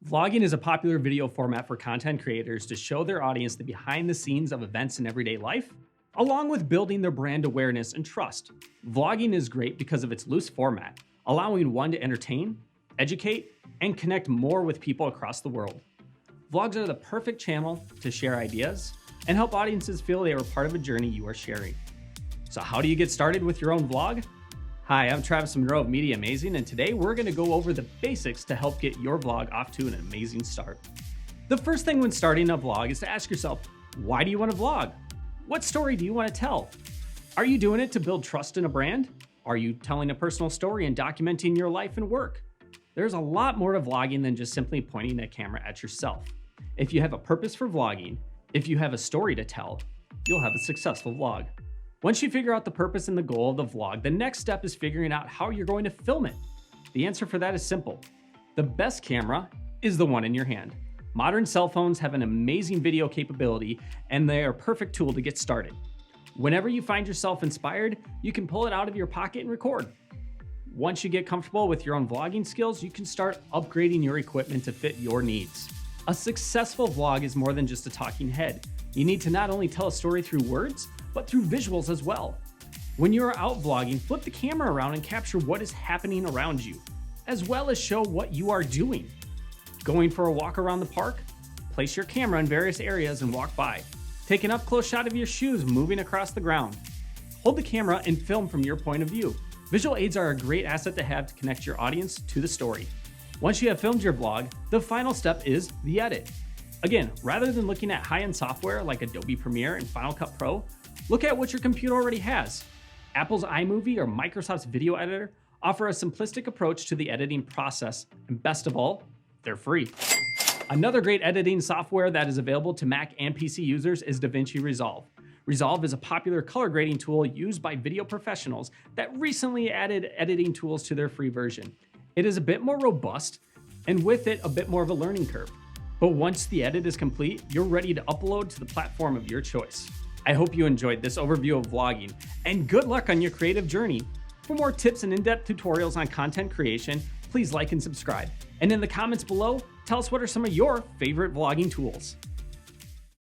Vlogging is a popular video format for content creators to show their audience the behind the scenes of events in everyday life, along with building their brand awareness and trust. Vlogging is great because of its loose format, allowing one to entertain, educate, and connect more with people across the world. Vlogs are the perfect channel to share ideas and help audiences feel they are part of a journey you are sharing. So how do you get started with your own vlog? Hi, I'm Travis Monroe of Mediamazing, and today we're going to go over the basics to help get your vlog off to an amazing start. The first thing when starting a vlog is to ask yourself, why do you want to vlog? What story do you want to tell? Are you doing it to build trust in a brand? Are you telling a personal story and documenting your life and work? There's a lot more to vlogging than just simply pointing a camera at yourself. If you have a purpose for vlogging, if you have a story to tell, you'll have a successful vlog. Once you figure out the purpose and the goal of the vlog, the next step is figuring out how you're going to film it. The answer for that is simple. The best camera is the one in your hand. Modern cell phones have an amazing video capability, and they are a perfect tool to get started. Whenever you find yourself inspired, you can pull it out of your pocket and record. Once you get comfortable with your own vlogging skills, you can start upgrading your equipment to fit your needs. A successful vlog is more than just a talking head. You need to not only tell a story through words, but through visuals as well. When you are out vlogging, flip the camera around and capture what is happening around you, as well as show what you are doing. Going for a walk around the park? Place your camera in various areas and walk by. Take an up-close shot of your shoes moving across the ground. Hold the camera and film from your point of view. Visual aids are a great asset to have to connect your audience to the story. Once you have filmed your vlog, the final step is the edit. Again, rather than looking at high-end software like Adobe Premiere and Final Cut Pro, look at what your computer already has. Apple's iMovie or Microsoft's video editor offer a simplistic approach to the editing process, and best of all, they're free. Another great editing software that is available to Mac and PC users is DaVinci Resolve. Resolve is a popular color grading tool used by video professionals that recently added editing tools to their free version. It is a bit more robust, and with it, a bit more of a learning curve. But once the edit is complete, you're ready to upload to the platform of your choice. I hope you enjoyed this overview of vlogging, and good luck on your creative journey. For more tips and in-depth tutorials on content creation, please like and subscribe. And in the comments below, tell us what are some of your favorite vlogging tools.